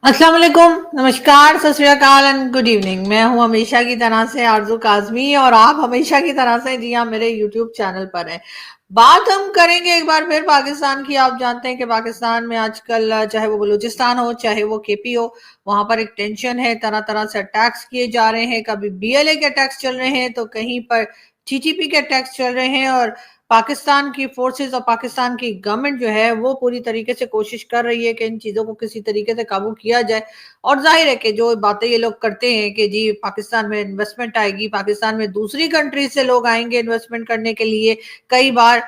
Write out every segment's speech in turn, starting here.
अस्सलाम वालेकुम, नमस्कार, सत श्री अकाल एंड गुड इवनिंग। मैं हूं हमेशा की तरह से आरजू काजमी और आप हमेशा की तरह से जी हाँ मेरे यूट्यूब चैनल पर हैं। बात हम करेंगे एक बार फिर पाकिस्तान की। आप जानते हैं कि पाकिस्तान में आजकल चाहे वो बलूचिस्तान हो चाहे वो केपी हो, वहां पर एक टेंशन है, तरह तरह से अटैक्स किए जा रहे हैं। कभी बीएलए के अटैक्स चल रहे हैं तो कहीं पर टीटीपी के अटैक्स चल रहे हैं, और पाकिस्तान की फोर्सेस और पाकिस्तान की गवर्नमेंट जो है वो पूरी तरीके से कोशिश कर रही है कि इन चीजों को किसी तरीके से काबू किया जाए। और जाहिर है कि जो बातें ये लोग करते हैं कि जी पाकिस्तान में इन्वेस्टमेंट आएगी, पाकिस्तान में दूसरी कंट्री से लोग आएंगे इन्वेस्टमेंट करने के लिए, कई बार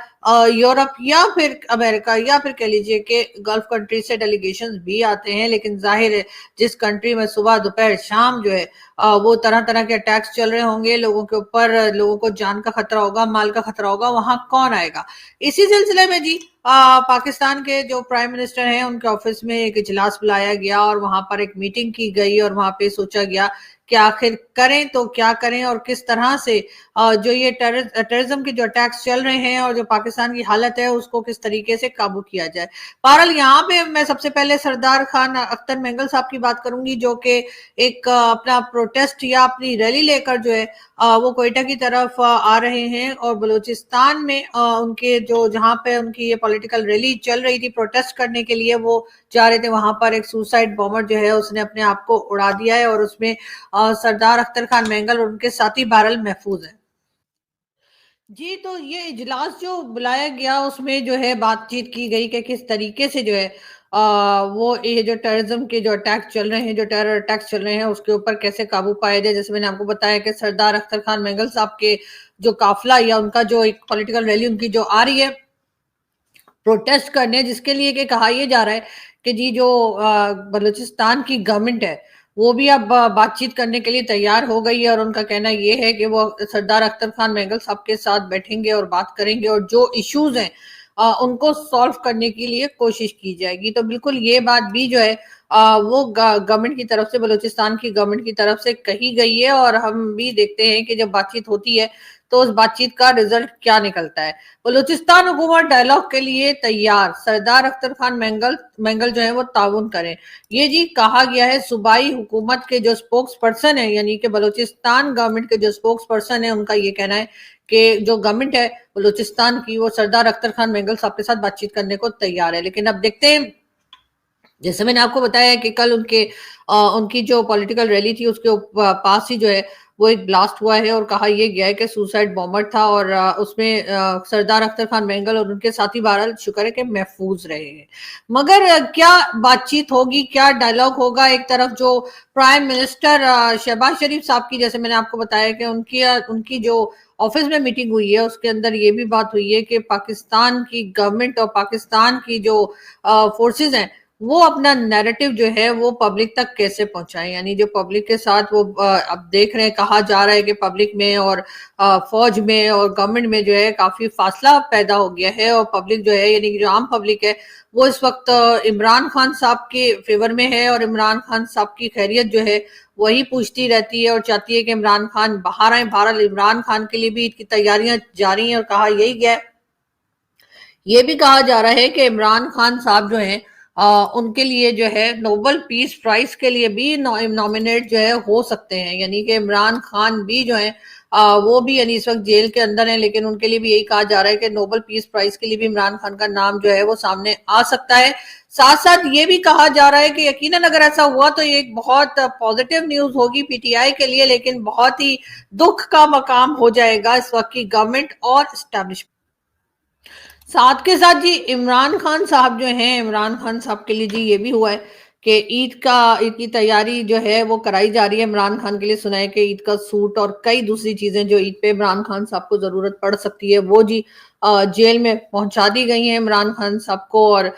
यूरोप या फिर अमेरिका या फिर कह लीजिए कि गल्फ कंट्री से डेलीगेशन भी आते हैं। लेकिन जाहिर है जिस कंट्री में सुबह दोपहर शाम जो है वो तरह तरह के अटैक्स चल रहे होंगे लोगों के ऊपर, लोगों को जान का खतरा होगा, माल का खतरा होगा, वहां कौन आएगा। इसी सिलसिले में जी पाकिस्तान के जो प्राइम मिनिस्टर हैं उनके ऑफिस में एक इजलास बुलाया गया और वहां पर एक मीटिंग की गई और वहां पे सोचा गया कि आखिर करें तो क्या करें और किस तरह से जो ये टेररिज्म के जो अटैक्स चल रहे हैं और जो पाकिस्तान की हालत है उसको किस तरीके से काबू किया जाए। बहरहाल यहाँ पे मैं सबसे पहले सरदार खान अख्तर मेंगल साहब की बात करूंगी, जो कि एक अपना प्रोटेस्ट या अपनी रैली लेकर जो है वो कोयटा की तरफ आ रहे हैं। और बलूचिस्तान में उनके जो जहां पे उनकी ये पॉलिटिकल रैली चल रही थी प्रोटेस्ट करने के लिए वो जा रहे थे, वहां पर एक सुसाइड बॉम्बर जो है उसने अपने आप को उड़ा दिया है और उसमें सरदार अख्तर खान मेंगल और उनके साथी बहरहाल महफूज है। जी, तो ये इजलास जो बुलाया गया उसमें जो है बातचीत की गई कि किस तरीके से जो है वो ये जो टेररिज्म के जो अटैक चल रहे हैं, जो टेरर अटैक्स चल रहे हैं उसके ऊपर कैसे काबू पाया जाए। जैसे मैंने आपको बताया कि सरदार अख्तर खान मेंगल साहब के जो काफिला या उनका जो एक पॉलिटिकल रैली उनकी जो आ रही है प्रोटेस्ट करने, जिसके लिए कि कहा यह जा रहा है कि जी जो बलूचिस्तान की गवर्नमेंट है वो भी अब बातचीत करने के लिए तैयार हो गई है और उनका कहना ये है कि वो सरदार अख्तर खान मेंगल साहब के साथ बैठेंगे और बात करेंगे और जो इश्यूज हैं उनको सॉल्व करने के लिए कोशिश की जाएगी। तो बिल्कुल ये बात भी जो है वो गवर्नमेंट की तरफ से, बलूचिस्तान की गवर्नमेंट की तरफ से कही गई है और हम भी देखते हैं कि जब बातचीत होती है तो उस बातचीत का रिजल्ट क्या निकलता है। बलूचिस्तान हुकूमत डायलॉग के लिए तैयार, सरदार अख्तर खान मेंगल मेंगल जो है वो ताउन करें, ये जी कहा गया है। सूबाई हुकूमत के जो स्पोक्स पर्सन है यानी कि बलूचिस्तान गवर्नमेंट के जो स्पोक्स पर्सन है उनका ये कहना है कि जो गवर्नमेंट है बलूचिस्तान की वो सरदार अख्तर खान मेंगल साहब के साथ बातचीत करने को तैयार है। लेकिन अब देखते हैं, जैसे मैंने आपको बताया कि कल उनकी जो पॉलिटिकल रैली थी उसके पास ही जो है वो एक ब्लास्ट हुआ है और कहा यह गया है कि सुसाइड बॉम्बर था और उसमें सरदार अख्तर खान मेंगल और उनके साथी बहरहाल शुक्र है कि महफूज रहे हैं। मगर क्या बातचीत होगी, क्या डायलॉग होगा। एक तरफ जो प्राइम मिनिस्टर शहबाज शरीफ साहब की, जैसे मैंने आपको बताया कि उनकी जो ऑफिस में मीटिंग हुई है उसके अंदर ये भी बात हुई है कि पाकिस्तान की गवर्नमेंट और पाकिस्तान की जो फोर्सेस हैं वो अपना नैरेटिव जो है वो पब्लिक तक कैसे पहुंचाएं। यानी जो पब्लिक के साथ वो अब देख रहे हैं, कहा जा रहा है कि पब्लिक में और फौज में और गवर्नमेंट में जो है काफी फासला पैदा हो गया है और पब्लिक जो है यानी कि जो आम पब्लिक है वो इस वक्त इमरान खान साहब के फेवर में है और इमरान खान साहब की खैरियत जो है वही पूछती रहती है और चाहती है कि इमरान खान बाहर आए। बहरहाल इमरान खान के लिए भी ईद की तैयारियां जारी हैं और कहा यही गया है, ये भी कहा जा रहा है कि इमरान खान साहब जो हैं उनके लिए जो है नोबेल पीस प्राइज के लिए भी नॉमिनेट जो है हो सकते हैं। यानी कि इमरान खान भी जो है वो भी यानी इस वक्त जेल के अंदर है, लेकिन उनके लिए भी यही कहा जा रहा है कि नोबेल पीस प्राइज के लिए भी इमरान खान का नाम जो है वो सामने आ सकता है। साथ साथ ये भी कहा जा रहा है कि यकीनन अगर ऐसा हुआ तो ये एक बहुत पॉजिटिव न्यूज होगी पीटीआई के लिए, लेकिन बहुत ही दुख का मकाम हो जाएगा इस वक्त की गवर्नमेंट और एस्टेब्लिशमेंट। साथ के साथ जी इमरान खान साहब जो हैं, इमरान खान साहब के लिए जी ये भी हुआ है कि ईद की तैयारी जो है वो कराई जा रही है। इमरान खान के लिए सुना है कि ईद का सूट और कई दूसरी चीजें जो ईद पे इमरान खान साहब को जरूरत पड़ सकती है वो जी जेल में पहुंचा दी गई हैं इमरान खान साहब को। और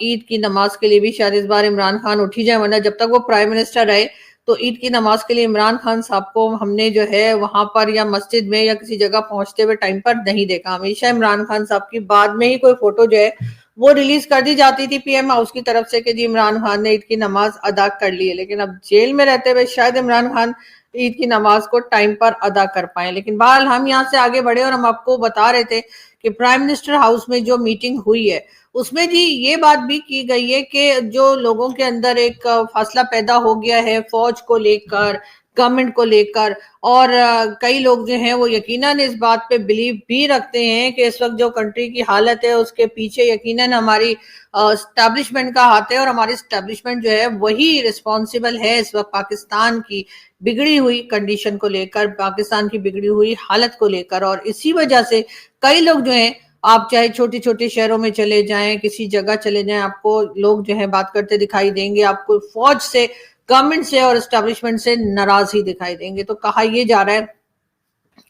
ईद की नमाज के लिए भी शायद इस बार इमरान खान उठ ही जाए, वरना जब तक वो प्राइम मिनिस्टर रहे तो ईद की नमाज के लिए इमरान खान साहब को हमने जो है वहां पर या मस्जिद में या किसी जगह पहुंचते हुए टाइम पर नहीं देखा। हमेशा इमरान खान साहब की बाद में ही कोई फोटो जो है وہ ریلیز کر دی جاتی تھی پی ایم ہاؤس کی طرف سے کہ جی عمران خان نے عید کی نماز ادا کر لی ہے، لیکن اب جیل میں رہتے ہوئے شاید عمران خان عید کی نماز کو ٹائم پر ادا کر پائیں۔ لیکن بہرحال ہم یہاں سے آگے بڑھے اور ہم آپ کو بتا رہے تھے کہ پرائم منسٹر ہاؤس میں جو میٹنگ ہوئی ہے اس میں جی یہ بات بھی کی گئی ہے کہ جو لوگوں کے اندر ایک فاصلہ پیدا ہو گیا ہے فوج کو لے کر، گورنمنٹ کو لے کر، اور کئی لوگ جو ہیں وہ یقیناً اس بات پہ بلیو بھی رکھتے ہیں کہ اس وقت جو کنٹری کی حالت ہے اس کے پیچھے یقیناً ہماری اسٹیبلشمنٹ کا ہاتھ ہے، اور ہماری اسٹیبلشمنٹ جو ہے وہی رسپانسیبل ہے اس وقت پاکستان کی بگڑی ہوئی کنڈیشن کو لے کر، پاکستان کی بگڑی ہوئی حالت کو لے کر۔ اور اسی وجہ سے کئی لوگ جو ہیں، آپ چاہے چھوٹے چھوٹے شہروں میں چلے جائیں، کسی جگہ چلے جائیں، آپ کو لوگ جو ہیں بات کرتے دکھائی دیں گے، آپ کو فوج سے، گورنمنٹ سے اور اسٹیبلشمنٹ سے ناراض ہی دکھائی دیں گے۔ تو کہا یہ جا رہا ہے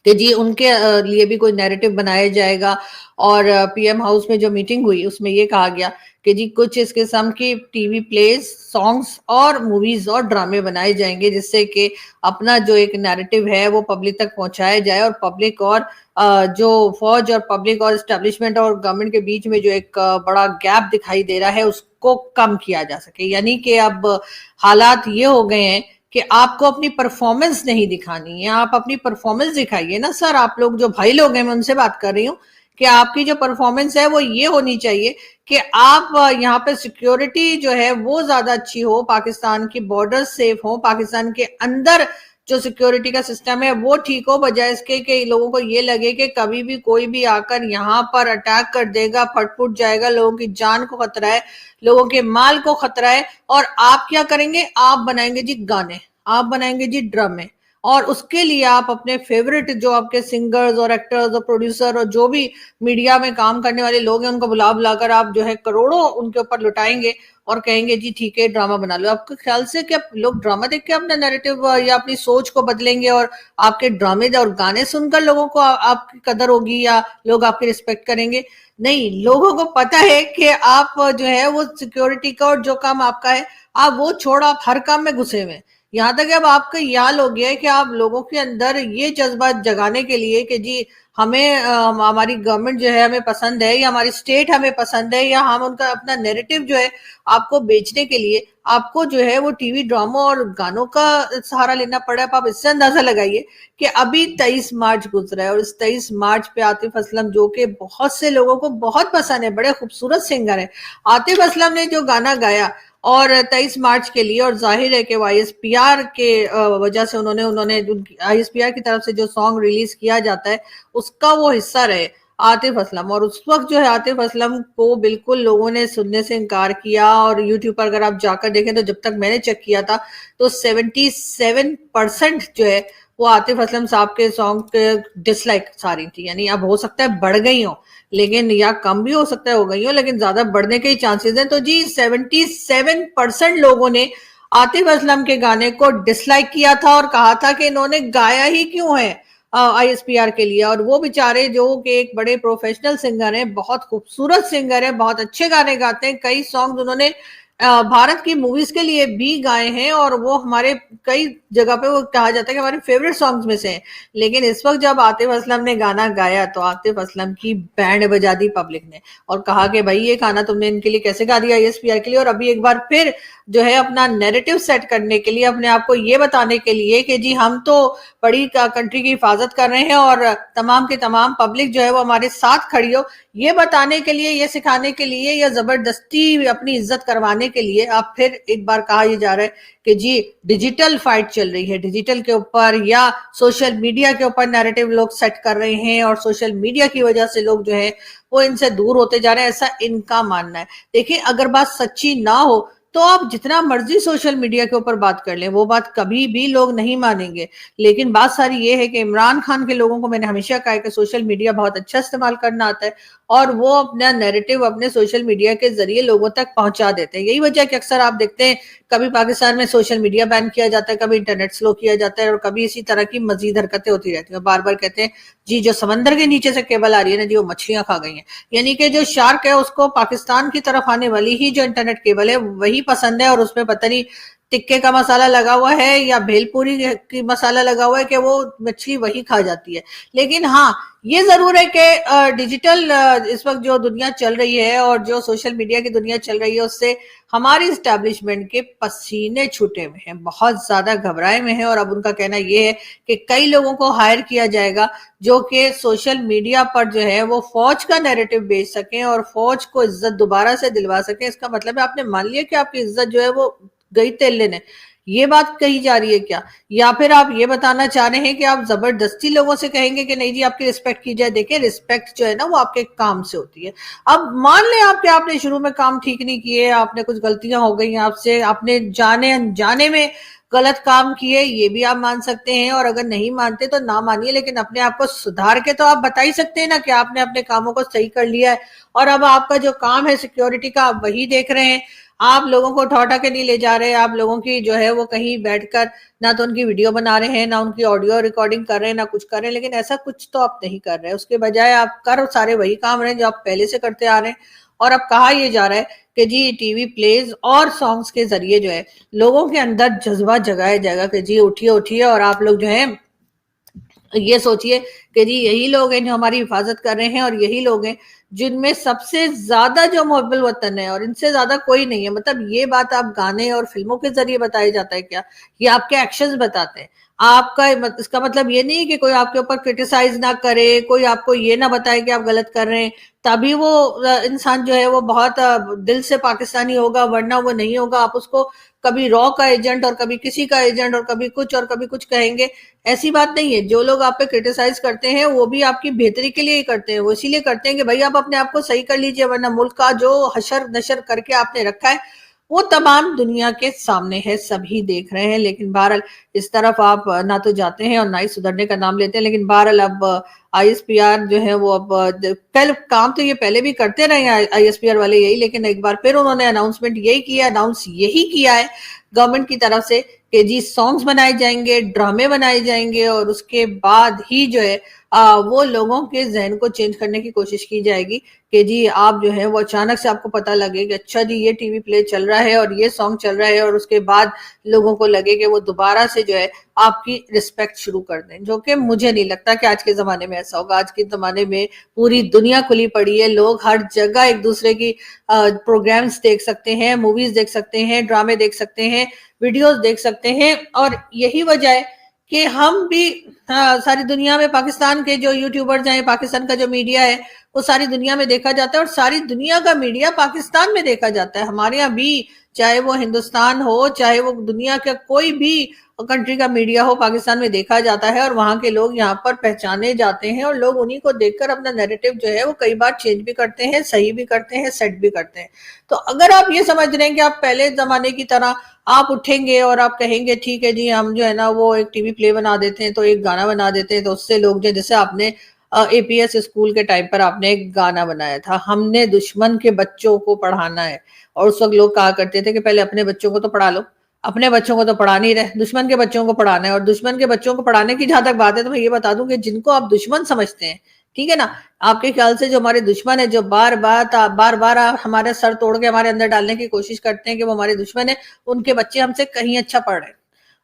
کہ جی ان کے لیے بھی کوئی نیریٹو بنایا جائے گا، اور پی ایم ہاؤس میں جو میٹنگ ہوئی اس میں یہ کہا گیا کہ جی کچھ اس قسم کی ٹی وی پلیز، سانگز اور موویز اور ڈرامے بنائے جائیں گے جس سے کہ اپنا جو ایک نیریٹو ہے وہ پبلک تک پہنچایا جائے، اور پبلک اور جو فوج اور پبلک اور اسٹیبلشمنٹ اور گورنمنٹ کے بیچ میں جو ایک بڑا گیپ دکھائی دے رہا ہے اس کو کم کیا جا سکے۔ یعنی کہ اب حالات یہ ہو گئے ہیں کہ آپ کو اپنی پرفارمنس نہیں دکھانی ہے، آپ اپنی پرفارمنس دکھائیے نا سر۔ آپ لوگ جو بھائی لوگ ہیں میں ان سے بات کر رہی ہوں کہ آپ کی جو پرفارمنس ہے وہ یہ ہونی چاہیے کہ آپ یہاں پہ سیکیورٹی جو ہے وہ زیادہ اچھی ہو، پاکستان کی بارڈر سیف ہو، پاکستان کے اندر جو سیکیورٹی کا سسٹم ہے وہ ٹھیک ہو، بجائے اس کے کہ لوگوں کو یہ لگے کہ کبھی بھی کوئی بھی آ کر یہاں پر اٹیک کر دے گا، پھٹ پھٹ جائے گا، لوگوں کی جان کو خطرہ ہے، لوگوں کے مال کو خطرہ ہے۔ اور آپ کیا کریں گے؟ آپ بنائیں گے جی گانے، آپ بنائیں گے جی ڈرامے، اور اس کے لیے آپ اپنے فیورٹ جو آپ کے سنگرز اور ایکٹرز اور پروڈیوسر اور جو بھی میڈیا میں کام کرنے والے لوگ ہیں ان کو بلا بلا کر آپ جو ہے کروڑوں ان کے اوپر لٹائیں گے اور کہیں گے جی ٹھیک ہے ڈرامہ بنا لو۔ آپ کے خیال سے کہ لوگ ڈرامہ دیکھ کے اپنا نیریٹو یا اپنی سوچ کو بدلیں گے، اور آپ کے ڈرامے اور گانے سن کر لوگوں کو آپ کی قدر ہوگی یا لوگ آپ کی رسپیکٹ کریں گے؟ نہیں، لوگوں کو پتا ہے کہ آپ جو ہے وہ سیکیورٹی کا اور جو کام آپ کا ہے آپ وہ چھوڑ آپ ہر کام میں گھسے ہوئے ہیں۔ یہاں تک کہ اب آپ کا یہ حال ہو گیا ہے کہ آپ لوگوں کے اندر یہ جذبہ جگانے کے لیے کہ جی ہمیں ہماری گورنمنٹ جو ہے ہمیں پسند ہے، یا ہماری اسٹیٹ ہمیں پسند ہے، یا ہم ان کا اپنا نیریٹو جو ہے آپ کو بیچنے کے لیے آپ کو جو ہے وہ ٹی وی ڈراموں اور گانوں کا سہارا لینا پڑا ہے۔ آپ اس سے اندازہ لگائیے کہ ابھی 23 مارچ گزرا ہے، اور اس 23 مارچ پہ عاطف اسلم جو کہ بہت سے لوگوں کو بہت پسند ہے، بڑے خوبصورت سنگر ہیں، عاطف اسلم نے جو گانا گایا اور 23 مارچ کے لیے، اور ظاہر ہے کہ وہ آئی ایس پی آر کے وجہ سے انہوں نے آئی ایس پی آر کی طرف سے جو سانگ ریلیز کیا جاتا ہے اس کا وہ حصہ رہے عاطف اسلم۔ اور اس وقت جو ہے عاطف اسلم کو بالکل لوگوں نے سننے سے انکار کیا، اور یوٹیوب پر اگر آپ جا کر دیکھیں تو جب تک میں نے چیک کیا تھا تو 77% جو ہے وہ عاطف اسلم صاحب کے سانگ کے ڈس لائک ساری تھی۔ یعنی اب ہو سکتا ہے بڑھ گئی ہوں، لیکن یا کم بھی ہو سکتا ہے ہو گئی ہوں، لیکن زیادہ بڑھنے کے ہی چانسز ہیں۔ تو جی 77% لوگوں نے عاطف اسلم کے گانے کو ڈس لائک کیا تھا اور کہا تھا کہ انہوں نے گایا ہی کیوں ہے آئی ایس پی آر کے لیے۔ اور وہ بیچارے جو کہ ایک بڑے پروفیشنل سنگر ہیں، بہت خوبصورت سنگر ہیں، بہت اچھے گانے گاتے ہیں، کئی سانگز انہوں نے بھارت کی موویز کے لیے بھی گائے ہیں، اور وہ ہمارے کئی جگہ پہ وہ کہا جاتا ہے کہ ہمارے فیورٹ سانگز میں سے ہیں۔ لیکن اس وقت جب عاطف اسلم نے گانا گایا تو عاطف اسلم کی بینڈ بجا دی پبلک نے، اور کہا کہ بھائی یہ گانا تم نے ان کے لیے کیسے گا دیا آئی ایس پی آر کے لیے۔ اور ابھی ایک بار پھر جو ہے اپنا نیریٹو سیٹ کرنے کے لیے، اپنے آپ کو یہ بتانے کے لیے کہ جی ہم تو بڑی کنٹری کی حفاظت کر رہے ہیں اور تمام کے تمام پبلک جو ہے وہ ہمارے ساتھ کھڑی ہو، یہ بتانے کے لیے، یہ سکھانے کے لیے، یا زبردستی اپنی عزت کروانے کے لیے اب پھر ایک بار کہا یہ جا رہا ہے کہ جی ڈیجیٹل فائٹ چل رہی ہے، ڈیجیٹل کے اوپر یا سوشل میڈیا کے اوپر نیریٹو لوگ سیٹ کر رہے ہیں، اور سوشل میڈیا کی وجہ سے لوگ جو ہے وہ ان سے دور ہوتے جا رہے ہیں، ایسا ان کا ماننا ہے۔ دیکھیں اگر بات سچی نہ ہو تو آپ جتنا مرضی سوشل میڈیا کے اوپر بات کر لیں، وہ بات کبھی بھی لوگ نہیں مانیں گے۔ لیکن بات ساری یہ ہے کہ عمران خان کے لوگوں کو میں نے ہمیشہ کہا ہے کہ سوشل میڈیا بہت اچھا استعمال کرنا آتا ہے، اور وہ اپنا نیریٹو اپنے سوشل میڈیا کے ذریعے لوگوں تک پہنچا دیتے ہیں۔ یہی وجہ ہے کہ اکثر آپ دیکھتے ہیں کبھی پاکستان میں سوشل میڈیا بین کیا جاتا ہے، کبھی انٹرنیٹ سلو کیا جاتا ہے، اور کبھی اسی طرح کی مزید حرکتیں ہوتی رہتی ہیں۔ بار بار کہتے ہیں جی جو سمندر کے نیچے سے کیبل آ رہی ہے نا جی وہ مچھلیاں کھا گئی ہیں، یعنی کہ جو شارک ہے اس کو پاکستان کی طرف آنے والی ہی جو انٹرنیٹ کیبل ہے وہی پسند ہے، اور اس میں پتہ نہیں टिक्के का मसाला लगा हुआ है या भेलपूरी की मसाला लगा हुआ है कि वो मछली वही खा जाती है। लेकिन हाँ, ये जरूर है कि डिजिटल इस वक्त जो दुनिया चल रही है और जो सोशल मीडिया की दुनिया चल रही है, उससे हमारी इस्टेब्लिशमेंट के पसीने छूटे हुए हैं, बहुत ज्यादा घबराए में हैं। और अब उनका कहना ये है कि कई लोगों को हायर किया जाएगा जो कि सोशल मीडिया पर जो है वो फौज का नैरेटिव बेच सकें और फौज को इज्जत दोबारा से दिलवा सकें। इसका मतलब है आपने मान लिया कि आपकी इज्जत जो है वो गई तेल लेने, ये बात कही जा रही है क्या? या फिर आप ये बताना चाह रहे हैं कि आप जबरदस्ती लोगों से कहेंगे कि नहीं जी आपकी रिस्पेक्ट की जाए? देखिए, रिस्पेक्ट जो है ना वो आपके काम से होती है। अब मान लें आपके आपने शुरू में काम ठीक नहीं किए, आपने कुछ गलतियां हो गई आपसे, आपने जाने अनजाने में गलत काम किए, ये भी आप मान सकते हैं। और अगर नहीं मानते तो ना मानिए, लेकिन अपने आप को सुधार के तो आप बता ही सकते हैं ना कि आपने अपने कामों को सही कर लिया है और अब आपका जो काम है सिक्योरिटी का आप वही देख रहे हैं। आप लोगों को उठा के नहीं ले जा रहे, आप लोगों की जो है वो कहीं बैठकर ना तो उनकी वीडियो बना रहे हैं, ना उनकी ऑडियो रिकॉर्डिंग कर रहे हैं, ना कुछ कर रहे हैं। लेकिन ऐसा कुछ तो आप नहीं कर रहे हैं, उसके बजाय आप कर सारे वही काम रहे हैं जो आप पहले से करते आ रहे हैं। और अब कहा यह जा रहा है कि जी टीवी प्लेज और सॉन्ग्स के जरिए जो है लोगों के अंदर जज्बा जगाया जाएगा कि जी उठिए उठिए और आप लोग जो है ये सोचिए कि जी यही लोग हैं जो हमारी हिफाजत कर रहे हैं और यही लोग हैं जिनमें सबसे ज्यादा जो मुहब्बुल वतन है और इनसे ज्यादा कोई नहीं है। मतलब ये बात आप गाने और फिल्मों के जरिए बताया जाता है क्या? ये आपके एक्शंस बताते हैं आपका? इसका मतलब ये नहीं है कि कोई आपके ऊपर क्रिटिसाइज ना करे, कोई आपको ये ना बताए कि आप गलत कर रहे हैं, तभी वो इंसान जो है वो बहुत दिल से पाकिस्तानी होगा, वरना वो नहीं होगा। आप उसको कभी रॉ का एजेंट और कभी किसी का एजेंट और कभी कुछ कहेंगे, ऐसी बात नहीं है। जो लोग आप पे क्रिटिसाइज करते हैं वो भी आपकी बेहतरी के लिए ही करते हैं, वो इसीलिए करते हैं कि भाई आप अपने आप को सही कर लीजिए, वरना मुल्क का जो हशर नशर करके आपने रखा है वो तमाम दुनिया के सामने है, सभी देख रहे हैं। लेकिन बहरहाल इस तरफ आप ना तो जाते हैं और ना ही सुधरने का नाम लेते हैं। लेकिन बहरहाल अब आईएसपीआर जो है वो अब कल काम तो ये पहले भी करते रहे हैं आईएसपीआर वाले यही, लेकिन एक बार फिर उन्होंने अनाउंसमेंट यही किया, अनाउंस यही किया है गवर्नमेंट की तरफ से कि जी सॉन्ग्स बनाए जाएंगे, ड्रामे बनाए जाएंगे और उसके बाद ही जो है वो लोगों के जहन को चेंज करने की कोशिश की जाएगी कि जी आप जो है वो अचानक से आपको पता लगे कि अच्छा जी ये टीवी प्ले चल रहा है और ये सॉन्ग चल रहा है और उसके बाद लोगों को लगे कि वो दोबारा से जो है आपकी रिस्पेक्ट शुरू कर दें, जो कि मुझे नहीं लगता कि आज के जमाने में ऐसा होगा। आज के जमाने में पूरी दुनिया खुली पड़ी है, लोग हर जगह एक दूसरे की प्रोग्राम्स देख सकते हैं, मूवीज देख सकते हैं, ड्रामे देख सकते हैं, वीडियोस देख सकते हैं। और यही वजह है कि हम भी सारी दुनिया में पाकिस्तान के जो यूट्यूबर्स हैं, पाकिस्तान का जो मीडिया है वो सारी दुनिया में देखा जाता है और सारी दुनिया का मीडिया पाकिस्तान में देखा जाता है। हमारे यहाँ भी, चाहे वो हिंदुस्तान हो चाहे वो दुनिया का कोई भी कंट्री का मीडिया हो, पाकिस्तान में देखा जाता है और वहां के लोग यहाँ पर पहचाने जाते हैं और लोग उन्हीं को देखकर अपना नैरेटिव जो है वो कई बार चेंज भी करते हैं, सही भी करते हैं, सेट भी करते हैं। तो अगर आप ये समझ रहे हैं कि आप पहले जमाने की तरह आप उठेंगे और आप कहेंगे ठीक है जी हम जो है ना वो एक टीवी प्ले बना देते हैं, तो एक गाना बना देते हैं, तो उससे लोग जो, जैसे आपने एपीएस स्कूल के टाइम पर आपने एक गाना बनाया था, हमने दुश्मन के बच्चों को पढ़ाना है, और उस वक्त लोग कहा करते थे कि पहले अपने बच्चों को तो पढ़ा लो, अपने बच्चों को तो पढ़ा नहीं रहे, दुश्मन के बच्चों को पढ़ाना है। और दुश्मन के बच्चों को पढ़ाने की जहां तक बात है तो मैं ये बता दूं कि जिनको आप दुश्मन समझते हैं, ठीक है ना, आपके ख्याल से जो हमारे दुश्मन है, जो बार बार हमारे सर तोड़ के हमारे अंदर डालने की कोशिश करते हैं कि वो हमारे दुश्मन है, उनके बच्चे हमसे कहीं अच्छा पढ़ रहे हैं।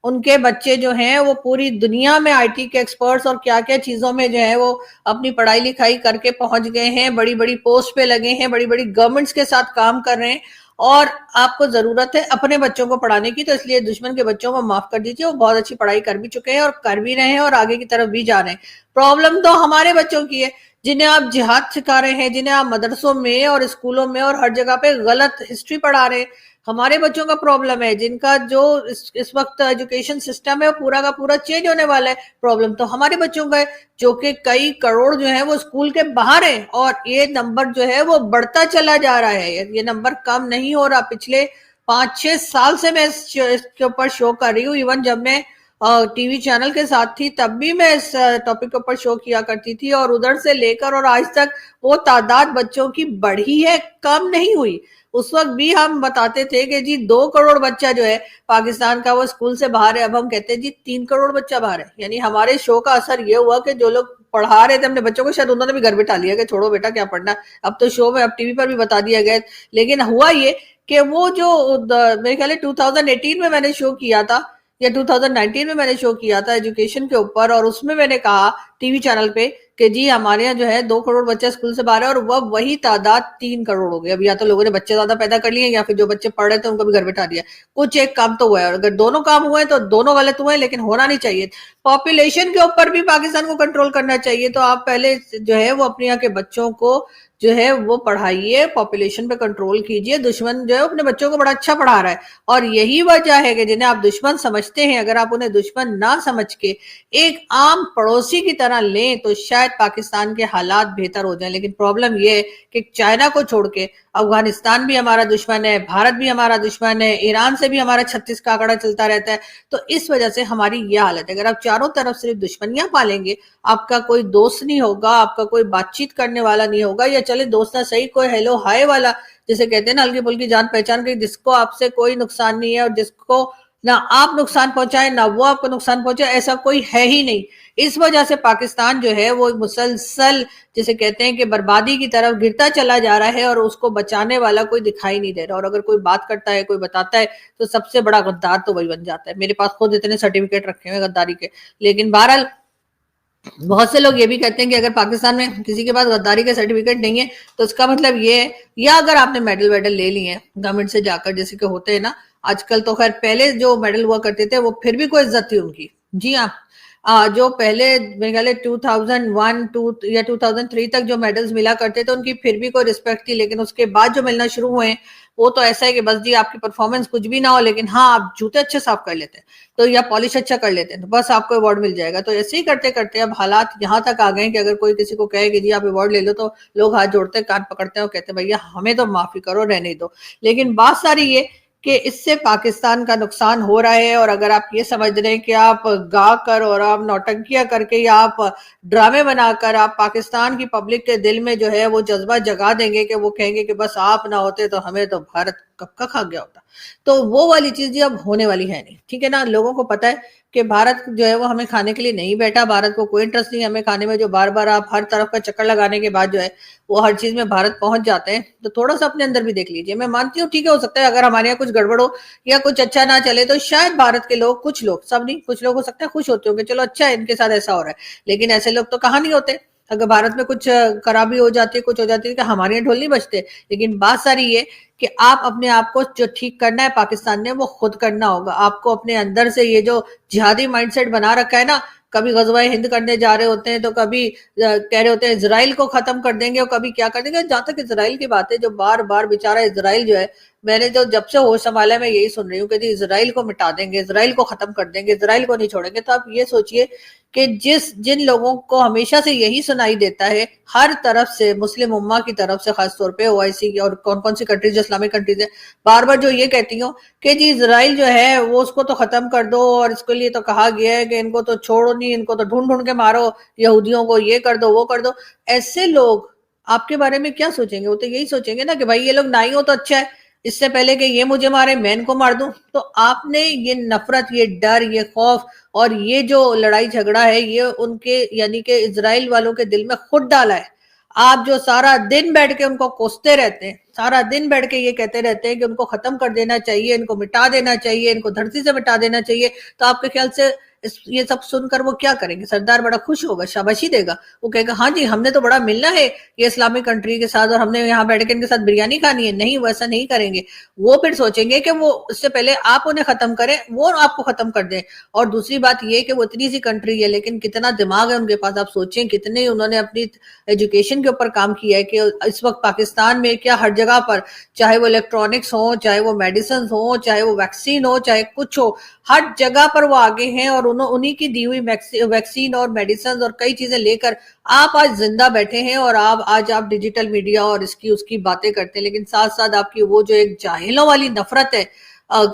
उनके बच्चे जो हैं वो पूरी दुनिया में आईटी के एक्सपर्ट्स और क्या क्या चीजों में जो है वो अपनी पढ़ाई लिखाई करके पहुंच गए हैं, बड़ी बड़ी पोस्ट पे लगे हैं, बड़ी बड़ी गवर्नमेंट्स के साथ काम कर रहे हैं। और आपको जरूरत है अपने बच्चों को पढ़ाने की, तो इसलिए दुश्मन के बच्चों को माफ कर दीजिए, वो बहुत अच्छी पढ़ाई कर भी चुके हैं और कर भी रहे हैं और आगे की तरफ भी जा रहे हैं। प्रॉब्लम तो हमारे बच्चों की है जिन्हें आप जिहाद सिखा रहे हैं, जिन्हें आप मदरसों में और स्कूलों में और हर जगह पे गलत हिस्ट्री पढ़ा रहे हैं। हमारे बच्चों का प्रॉब्लम है जिनका जो इस वक्त एजुकेशन सिस्टम है वो पूरा का पूरा चेंज होने वाला है। प्रॉब्लम तो हमारे बच्चों का है जो कि कई करोड़ जो है वो स्कूल के बाहर है और ये नंबर जो है वो बढ़ता चला जा रहा है, ये नंबर कम नहीं हो रहा। पिछले 5-6 साल से मैं इसके ऊपर शो कर रही हूँ, इवन जब मैं टीवी चैनल के साथ थी तब भी मैं इस टॉपिक के ऊपर शो किया करती थी, और उधर से लेकर और आज तक वो तादाद बच्चों की बढ़ी है, कम नहीं हुई। उस वक्त भी हम बताते थे कि जी 2 करोड़ बच्चा जो है पाकिस्तान का वो स्कूल से बाहर है, अब हम कहते हैं जी 3 करोड़ बच्चा बाहर है। यानी हमारे शो का असर ये हुआ कि जो लोग पढ़ा रहे थे अपने बच्चों को, शायद उन्होंने भी घर बिठा लिया कि छोड़ो बेटा क्या पढ़ना, अब तो शो में अब टीवी पर भी बता दिया गया। लेकिन हुआ ये کہ وہ جو میرے خیال ہے 2018 میں میں نے شو کیا تھا یا 2019 میں نے شو کیا تھا ایجوکیشن کے اوپر، اور اس میں میں نے کہا ٹی وی چینل پہ کہ جی ہمارے یہاں جو ہے 2 کروڑ بچے اسکول سے باہر ہے، اور وہ وہی تعداد 3 کروڑ ہو گئی. اب یا تو لوگوں نے بچے زیادہ پیدا کر لیے یا پھر جو بچے پڑھ رہے تھے ان کو بھی گھر بٹھا دیا. کچھ ایک کام تو ہوا ہے، اور اگر دونوں کام ہوئے تو دونوں غلط ہوئے، لیکن ہونا نہیں چاہیے. پاپولیشن کے اوپر بھی پاکستان کو کنٹرول کرنا چاہیے، تو آپ پہلے جو ہے وہ اپنے یہاں کے بچوں کو جو ہے وہ پڑھائیے، پاپولیشن پہ کنٹرول کیجئے. دشمن جو ہے اپنے بچوں کو بڑا اچھا پڑھا رہا ہے، اور یہی وجہ ہے کہ جنہیں آپ دشمن سمجھتے ہیں، اگر آپ انہیں دشمن نہ سمجھ کے ایک عام پڑوسی کی طرح لیں تو شاید پاکستان کے حالات بہتر ہو جائیں. لیکن پرابلم یہ ہے کہ چائنا کو چھوڑ کے افغانستان بھی ہمارا دشمن ہے، بھارت بھی ہمارا دشمن ہے، ایران سے بھی ہمارا 36 کا آنکڑا چلتا رہتا ہے. تو اس وجہ سے ہماری یہ حالت ہے. اگر آپ چاروں طرف صرف دشمنیاں پالیں گے، آپ کا کوئی دوست نہیں ہوگا، آپ کا کوئی بات چیت کرنے والا نہیں ہوگا، یا چلے دوست نہ صحیح کوئی ہیلو ہائے والا جسے کہتے ہیں نا ہلکی پھلکی جان پہچان کے، جس کو آپ سے کوئی نقصان نہیں ہے اور جس کو نہ آپ نقصان پہنچائیں نہ وہ آپ کو نقصان پہنچائے، ایسا کوئی ہے ہی نہیں. اس وجہ سے پاکستان جو ہے وہ مسلسل جسے کہتے ہیں کہ بربادی کی طرف گرتا چلا جا رہا ہے، اور اس کو بچانے والا کوئی دکھائی نہیں دے رہا. اور اگر کوئی بات کرتا ہے، کوئی بتاتا ہے، تو سب سے بڑا غدار تو وہی بن جاتا ہے. میرے پاس خود اتنے سرٹیفکیٹ رکھے ہوئے غداری کے. لیکن بہرحال بہت سے لوگ یہ بھی کہتے ہیں کہ اگر پاکستان میں کسی کے پاس غداری کے سرٹیفکیٹ نہیں ہے تو اس کا مطلب یہ ہے، یا اگر آپ نے میڈل ویڈل لے لی ہیں گورنمنٹ سے جا کر، جیسے کہ ہوتے ہیں نا آج کل، تو خیر پہلے جو میڈل ہوا کرتے تھے وہ پھر بھی کوئی عزت تھی ان کی. جی ہاں، جو پہلے میرے خیال ہے 2001 یا 2003 تک جو میڈلز ملا کرتے تھے ان کی پھر بھی کوئی رسپیکٹ تھی. لیکن اس کے بعد جو ملنا شروع ہوئے ہیں وہ تو ایسا ہے کہ بس جی آپ کی پرفارمنس کچھ بھی نہ ہو، لیکن ہاں آپ جوتے اچھے صاف کر لیتے ہیں تو یا پالش اچھا کر لیتے ہیں تو بس آپ کو ایوارڈ مل جائے گا. تو ایسے ہی کرتے کرتے اب حالات یہاں تک آ گئے ہیں کہ اگر کوئی کسی کو کہے کہ جی آپ ایوارڈ لے لو تو لوگ ہاتھ جوڑتے ہیں، کان پکڑتے ہیں اور کہتے ہیں بھیا ہمیں تو معافی کرو، رہنے دو. لیکن بات ساری یہ کہ اس سے پاکستان کا نقصان ہو رہا ہے. اور اگر آپ یہ سمجھ رہے ہیں کہ آپ گا کر اور آپ نوٹنکیاں کر کے یا آپ ڈرامے بنا کر آپ پاکستان کی پبلک کے دل میں جو ہے وہ جذبہ جگا دیں گے کہ وہ کہیں گے کہ بس آپ نہ ہوتے تو ہمیں تو بھارت کب کا کھا گیا ہوتا، تو وہ والی چیز اب ہونے والی ہے نہیں. ٹھیک ہے نا، لوگوں کو پتا ہے کہ بھارت جو ہے وہ ہمیں کھانے کے لیے نہیں بیٹھا، بھارت کو کوئی انٹرسٹ نہیں ہمیں کھانے میں. جو بار بار آپ ہر طرف کا چکر لگانے کے بعد جو ہے وہ ہر چیز میں بھارت پہنچ جاتے ہیں، تو تھوڑا سا اپنے اندر بھی دیکھ لیجئے. میں مانتی ہوں ٹھیک ہے، ہو سکتا ہے اگر ہمارے یہاں کچھ گڑبڑ ہو یا کچھ اچھا نہ چلے تو شاید بھارت کے لوگ، کچھ لوگ، سب نہیں، کچھ لوگ ہو سکتا ہے خوش ہوتے ہوں کہ چلو اچھا ہے ان کے ساتھ ایسا ہو رہا ہے. لیکن ایسے لوگ تو کہاں نہیں ہوتے. اگر بھارت میں کچھ خرابی ہو جاتی ہے، کچھ ہو جاتی ہے، کہ ہمارے یہاں ڈھول نہیں بجتے. لیکن بات ساری یہ کہ آپ اپنے آپ کو جو ٹھیک کرنا ہے پاکستان نے وہ خود کرنا ہوگا. آپ کو اپنے اندر سے یہ جو جہادی مائنڈ سیٹ بنا رکھا ہے نا، کبھی غزوہ ہند کرنے جا رہے ہوتے ہیں تو کبھی کہہ رہے ہوتے ہیں اسرائیل کو ختم کر دیں گے، اور کبھی کیا کر دیں گے. جہاں تک اسرائیل کی بات ہے، جو بار بار بیچارہ اسرائیل جو ہے، میں نے جو جب سے ہوش سنبھالا ہے میں یہی سن رہی ہوں کہ جی اسرائیل کو مٹا دیں گے، اسرائیل کو ختم کر دیں گے، اسرائیل کو نہیں چھوڑیں گے. تو آپ یہ سوچئے کہ جن لوگوں کو ہمیشہ سے یہی سنائی دیتا ہے ہر طرف سے، مسلم امہ کی طرف سے خاص طور پہ، OIC اور کون کون سی کنٹریز جو اسلامک کنٹریز ہیں، بار بار جو یہ کہتی ہوں کہ جی اسرائیل جو ہے وہ اس کو تو ختم کر دو، اور اس کے لیے تو کہا گیا ہے کہ ان کو تو چھوڑو نہیں، ان کو تو ڈھونڈ ڈھونڈ کے مارو، یہودیوں کو یہ کر دو وہ کر دو. ایسے لوگ آپ کے بارے میں کیا سوچیں گے؟ وہ تو یہی سوچیں گے نا کہ بھائی یہ لوگ نہ ہی ہو تو اچھا ہے، اس سے پہلے کہ یہ مجھے مارے میں ان کو مار دوں. تو آپ نے یہ نفرت، یہ ڈر، یہ خوف اور یہ جو لڑائی جھگڑا ہے یہ ان کے یعنی کہ اسرائیل والوں کے دل میں خود ڈالا ہے. آپ جو سارا دن بیٹھ کے ان کو کوستے رہتے ہیں، سارا دن بیٹھ کے یہ کہتے رہتے ہیں کہ ان کو ختم کر دینا چاہیے، ان کو مٹا دینا چاہیے، ان کو دھرتی سے مٹا دینا چاہیے، تو آپ کے خیال سے یہ سب سن کر وہ کیا کریں گے؟ سردار بڑا خوش ہوگا، شاباشی دے گا، وہ کہے گا ہاں جی ہم نے تو بڑا ملنا ہے یہ اسلامک کنٹری کے ساتھ، اور ہم نے یہاں بیٹھ کے ان کے ساتھ بریانی کھانی ہے. نہیں، وہ ایسا نہیں کریں گے. وہ پھر سوچیں گے کہ وہ اس سے پہلے آپ انہیں ختم کریں، وہ آپ کو ختم کر دیں. اور دوسری بات یہ کہ وہ اتنی سی کنٹری ہے لیکن کتنا دماغ ہے ان کے پاس. آپ سوچیں کتنے انہوں نے اپنی ایجوکیشن کے اوپر کام کیا ہے کہ اس وقت پاکستان میں کیا ہر جگہ پر، چاہے وہ الیکٹرانکس ہوں، چاہے وہ میڈیسنز ہوں، چاہے وہ ویکسین ہو، چاہے کچھ ہو، ہر جگہ پر وہ آگے ہیں. اور انہی کی دی ہوئی ویکسین اور میڈیسنز اور کئی چیزیں لے کر آپ آج زندہ بیٹھے ہیں، اور آج آپ ڈیجیٹل میڈیا اور اس کی باتیں کرتے ہیں. لیکن ساتھ ساتھ آپ کی وہ جو ایک جاہلوں والی نفرت ہے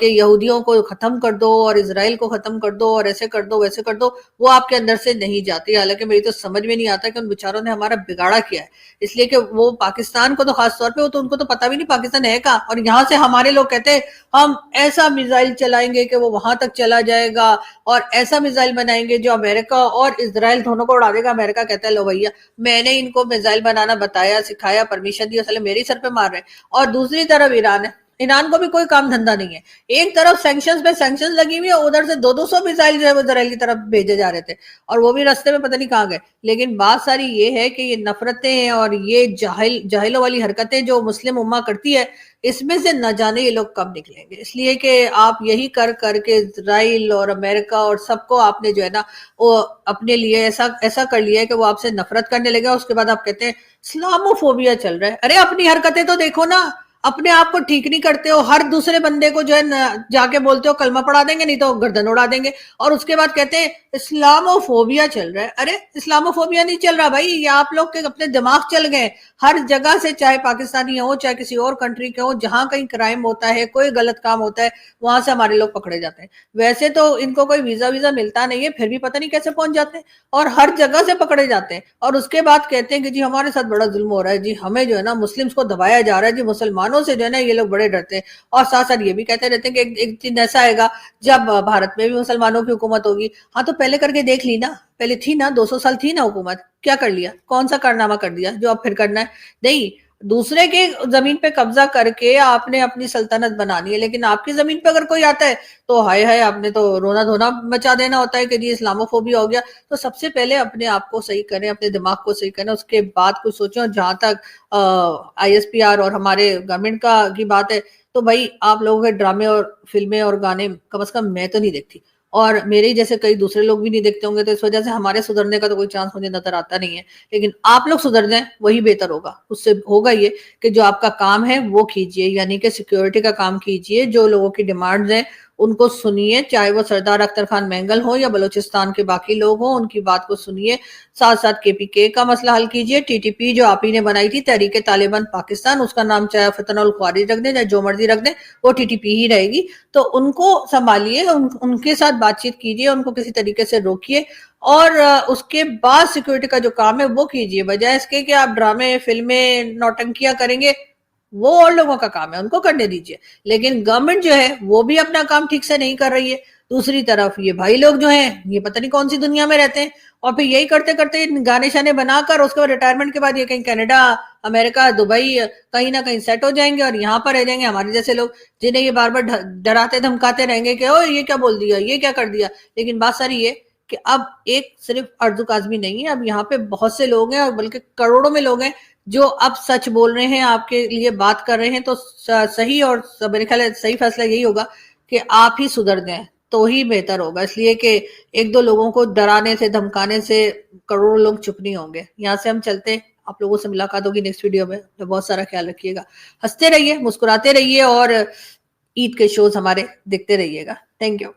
کہ یہودیوں کو ختم کر دو اور اسرائیل کو ختم کر دو اور ایسے کر دو ویسے کر دو، وہ آپ کے اندر سے نہیں جاتی. حالانکہ میری تو سمجھ میں نہیں آتا کہ ان بیچاروں نے ہمارا بگاڑا کیا ہے. اس لیے کہ وہ پاکستان کو تو خاص طور پہ ان کو تو پتہ بھی نہیں پاکستان ہے کہاں. اور یہاں سے ہمارے لوگ کہتے ہیں ہم ایسا میزائل چلائیں گے کہ وہ وہاں تک چلا جائے گا، اور ایسا میزائل بنائیں گے جو امریکہ اور اسرائیل دونوں کو اڑا دے گا. امریکہ کہتا ہے لو بھیا میں نے ان کو میزائل بنانا بتایا، سکھایا، پرمیشن دی، اصل میری سر پہ مار رہے ہیں. اور دوسری طرف ایران ہے، ईरान को भी कोई काम धंधा नहीं है, एक तरफ सैंक्शंस पे सैंक्शंस लगी हुई है, उधर से 200 मिसाइल जो है वो इसराइल की तरफ भेजे जा रहे थे, और वो भी रास्ते में पता नहीं कहाँ गए। लेकिन बात सारी ये है कि ये नफरतें और ये जाहिलों वाली हरकतें जो मुस्लिम उम्मा करती है, इसमें से न जाने ये लोग कब निकलेंगे। इसलिए कि आप यही कर करके इसराइल और अमेरिका और सबको आपने जो है ना वो अपने लिए ऐसा ऐसा कर लिया है कि वो आपसे नफरत करने लगे। उसके बाद आप कहते हैं इस्लामोफोबिया चल रहा है। अरे अपनी हरकतें तो देखो ना, अपने आप को ठीक नहीं करते हो, हर दूसरे बंदे को जो है जाके बोलते हो कलमा पढ़ा देंगे, नहीं तो गर्दन उड़ा देंगे, और उसके बाद कहते हैं इस्लामोफोबिया चल रहा है। अरे इस्लामोफोबिया नहीं चल रहा भाई, ये आप लोग के अपने दिमाग चल गए। हर जगह से, चाहे पाकिस्तानी हो चाहे किसी और कंट्री के हो, जहां कहीं क्राइम होता है, कोई गलत काम होता है, वहां से हमारे लोग पकड़े जाते हैं। वैसे तो इनको कोई वीजा वीजा मिलता नहीं है, फिर भी पता नहीं कैसे पहुंच जाते हैं, और हर जगह से पकड़े जाते हैं। और उसके बाद कहते हैं कि जी हमारे साथ बड़ा जुल्म हो रहा है, जी हमें जो है ना मुस्लिम्स को दबाया जा रहा है, जी मुसलमानों से जो है ना ये लोग बड़े डरते हैं। और साथ साथ ये भी कहते रहते हैं कि एक दिन ऐसा आएगा जब भारत में भी मुसलमानों की हुकूमत होगी। हाँ तो पहले करके देख ली ना, पहले थी ना, 200 साल थी ना हुकूमत, क्या कर लिया, कौन सा कारनामा कर दिया जो अब फिर करना है? नहीं, दूसरे के जमीन पे कब्जा करके आपने अपनी सल्तनत बनानी है, लेकिन आपकी जमीन पे अगर कोई आता है तो हाय हाय, आपने तो रोना धोना मचा देना होता है कि जी इस्लामोफोबिया हो गया। तो सबसे पहले अपने आप को सही करें, अपने दिमाग को सही करें, उसके बाद कुछ सोचें। और जहां तक ISPR और हमारे गवर्नमेंट का की बात है, तो भाई आप लोगों के ड्रामे और फिल्में और गाने कम से कम मैं तो नहीं देखती, और मेरे जैसे कई दूसरे लोग भी नहीं देखते होंगे, तो इस वजह से हमारे सुधरने का तो कोई चांस मुझे नजर आता नहीं है। लेकिन आप लोग सुधर जाएं वही बेहतर होगा। उससे होगा ये कि जो आपका काम है वो कीजिए, यानी कि सिक्योरिटी का काम कीजिए, जो लोगों की डिमांड्स हैं उनको सुनिए, चाहे वो सरदार अख्तर खान मैंगल हो या बलूचिस्तान के बाकी लोग हो, उनकी बात को सुनिए। साथ साथ KPK का मसला हल कीजिए। TTP जो आप ही ने बनाई थी, तहरीक तालिबान पाकिस्तान, उसका नाम चाहे फितनुल ख्वारिज रख दें चाहे जो मर्जी रख दें, वो TTP ही रहेगी। तो उनको संभालिए, उनके साथ बातचीत कीजिए, उनको किसी तरीके से रोकिए, और उसके बाद सिक्योरिटी का जो काम है वो कीजिए, बजाय इसके कि आप ड्रामे फिल्में नौटंकियां करेंगे। वो और लोगों का काम है, उनको करने दीजिए। लेकिन गवर्नमेंट जो है वो भी अपना काम ठीक से नहीं कर रही है। दूसरी तरफ ये भाई लोग जो हैं ये पता नहीं कौन सी दुनिया में रहते हैं, और फिर यही करते करते गाने शाने बनाकर उसके बाद रिटायरमेंट के बाद ये कहीं कनाडा, अमेरिका, दुबई कहीं ना कहीं सेट हो जाएंगे, और यहाँ पर रह जाएंगे हमारे जैसे लोग, जिन्हें ये बार बार डराते धमकाते रहेंगे कि ओ ये क्या बोल दिया, ये क्या कर दिया। लेकिन बात सारी ये कि अब एक सिर्फ अर्जु काज़मी नहीं है, अब यहाँ पे बहुत से लोग हैं, और बल्कि करोड़ों में लोग हैं जो अब सच बोल रहे हैं, आपके लिए बात कर रहे हैं। तो सही, और मेरे ख्याल सही फैसला यही होगा कि आप ही सुधर जाएं, तो ही बेहतर होगा। इसलिए कि एक दो लोगों को डराने से धमकाने से करोड़ों लोग चुप नहीं होंगे। यहाँ से हम चलते, आप लोगों से मुलाकात होगी नेक्स्ट वीडियो में। तो बहुत सारा ख्याल रखिएगा, हंसते रहिए, मुस्कुराते रहिए, और ईद के शोज हमारे देखते रहिएगा। Thank you.